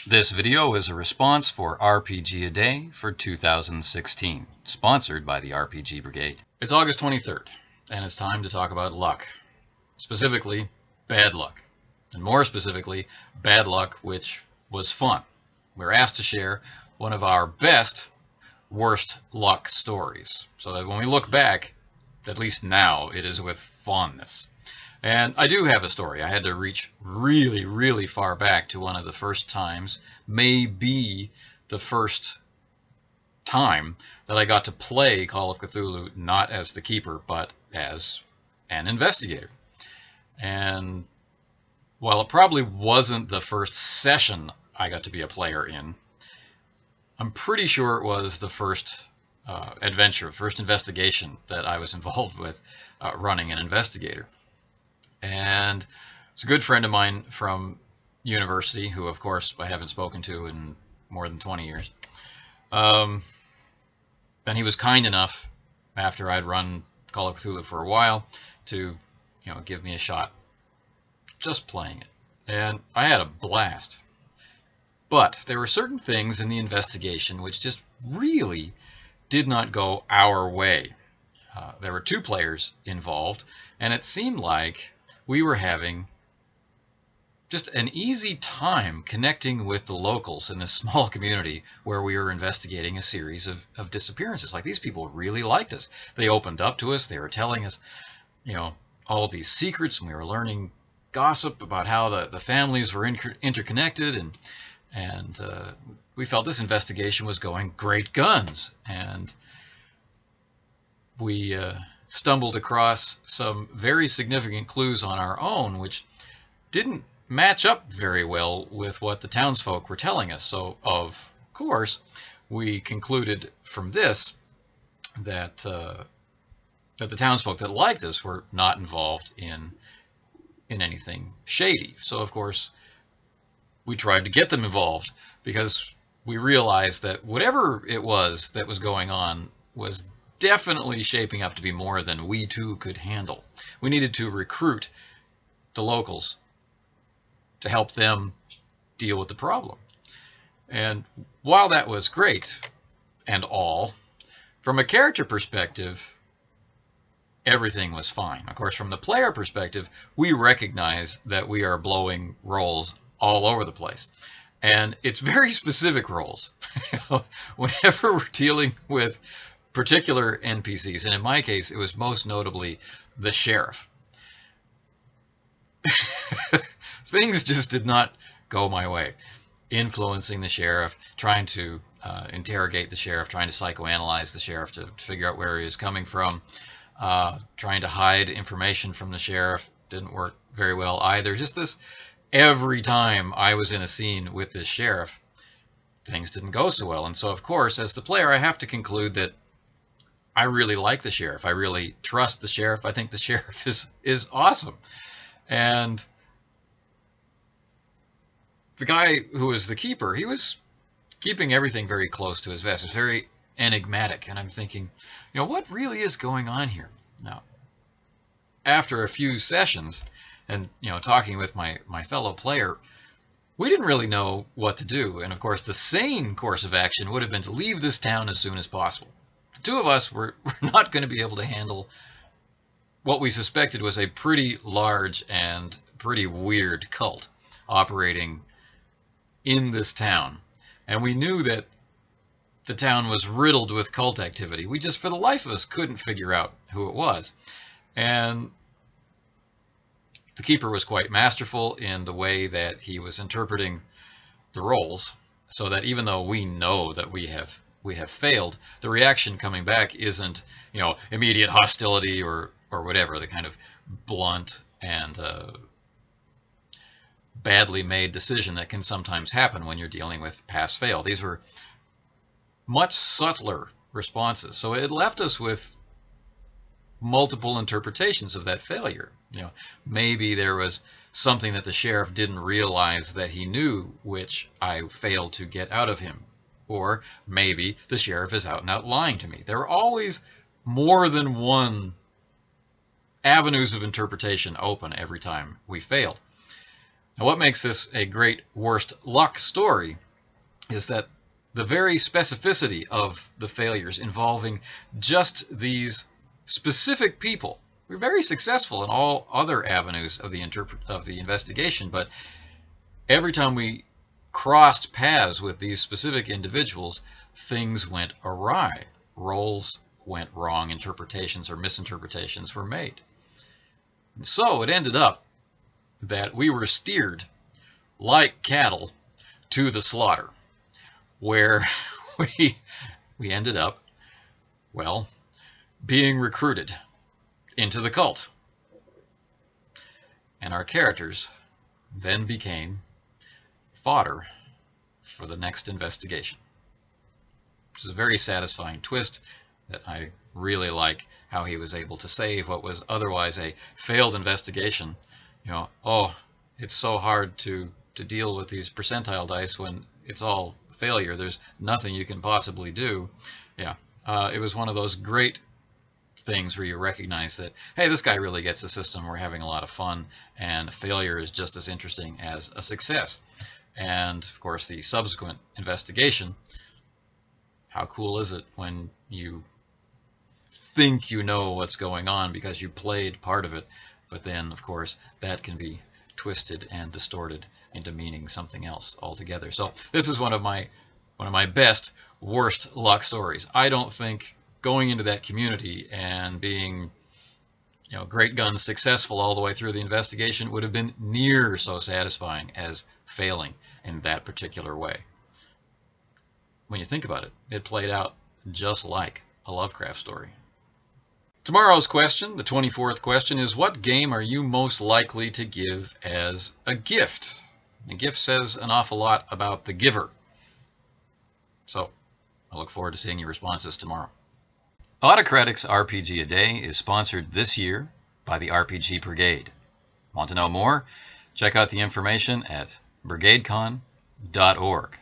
This video is a response for RPGaDay for 2016, sponsored by the RPG Brigade. It's August 23rd, and it's time to talk about luck. Specifically, bad luck. And more specifically, bad luck which was fun. We're asked to share one of our best worst luck stories, so that when we look back, at least now, it is with fondness. And I do have a story. I had to reach really far back to one of the first times, maybe the first time that I got to play Call of Cthulhu, not as the keeper, but as an investigator. And while it probably wasn't the first session I got to be a player in, I'm pretty sure it was the first adventure, first investigation that I was involved with running an investigator. And it's a good friend of mine from university, who of course I haven't spoken to in more than 20 years. And he was kind enough, after I'd run Call of Cthulhu for a while, to give me a shot just playing it. And I had a blast. But there were certain things in the investigation which just really did not go our way. There were two players involved, and it seemed like we were having just an easy time connecting with the locals in this small community where we were investigating a series of disappearances. Like, these people really liked us. They opened up to us. They were telling us, all of these secrets, and we were learning gossip about how the families were interconnected, and we felt this investigation was going great guns. And we stumbled across some very significant clues on our own, which didn't match up very well with what the townsfolk were telling us. So, of course, we concluded from this that the townsfolk that liked us were not involved in anything shady. So, of course, we tried to get them involved, because we realized that whatever it was that was going on was definitely shaping up to be more than we two could handle. We needed to recruit the locals to help them deal with the problem. And while that was great and all, from a character perspective, everything was fine. Of course, from the player perspective, we recognize that we are blowing rolls all over the place. And it's very specific roles. Whenever we're dealing with particular NPCs, and in my case, it was most notably the sheriff. Things just did not go my way. Influencing the sheriff, trying to interrogate the sheriff, trying to psychoanalyze the sheriff to figure out where he was coming from, trying to hide information from the sheriff didn't work very well either. Just this, every time I was in a scene with this sheriff, things didn't go so well. And so, of course, as the player, I have to conclude that I really like the sheriff. I really trust the sheriff. I think the sheriff is awesome. And the guy who was the keeper, he was keeping everything very close to his vest. It was very enigmatic. And I'm thinking, what really is going on here? Now, after a few sessions and, talking with my fellow player, we didn't really know what to do. And, of course, the sane course of action would have been to leave this town as soon as possible. The two of us were not going to be able to handle what we suspected was a pretty large and pretty weird cult operating in this town. And we knew that the town was riddled with cult activity. We just, for the life of us, couldn't figure out who it was. And the keeper was quite masterful in the way that he was interpreting the roles, so that even though we know that we have failed, the reaction coming back isn't, immediate hostility or whatever, the kind of blunt and badly made decision that can sometimes happen when you're dealing with pass-fail. These were much subtler responses. So it left us with multiple interpretations of that failure. Maybe there was something that the sheriff didn't realize that he knew, which I failed to get out of him. Or maybe the sheriff is out and out lying to me. There are always more than one avenues of interpretation open every time we failed. Now, what makes this a great worst luck story is that the very specificity of the failures involving just these specific people. We're very successful in all other avenues of the investigation, but every time we crossed paths with these specific individuals, things went awry. Roles went wrong, interpretations or misinterpretations were made. And so it ended up that we were steered like cattle to the slaughter, where we ended up, well, being recruited into the cult. And our characters then became fodder for the next investigation. Which is a very satisfying twist that I really like, how he was able to save what was otherwise a failed investigation. You know, oh, it's so hard to deal with these percentile dice when it's all failure. There's nothing you can possibly do. Yeah, it was one of those great things where you recognize that, hey, this guy really gets the system. We're having a lot of fun, and failure is just as interesting as a success. And of course, the subsequent investigation. How cool is it when you think you know what's going on because you played part of it, but then, of course, that can be twisted and distorted into meaning something else altogether. So this is one of my best worst luck stories. I don't think going into that community and being, you know, great guns successful all the way through the investigation would have been near so satisfying as failing in that particular way. When you think about it, it played out just like a Lovecraft story. Tomorrow's question, the 24th question, is what game are you most likely to give as a gift? A gift says an awful lot about the giver. So I look forward to seeing your responses tomorrow. Autocratic's RPGaDay is sponsored this year by the RPG Brigade. Want to know more? Check out the information at brigadecon.org.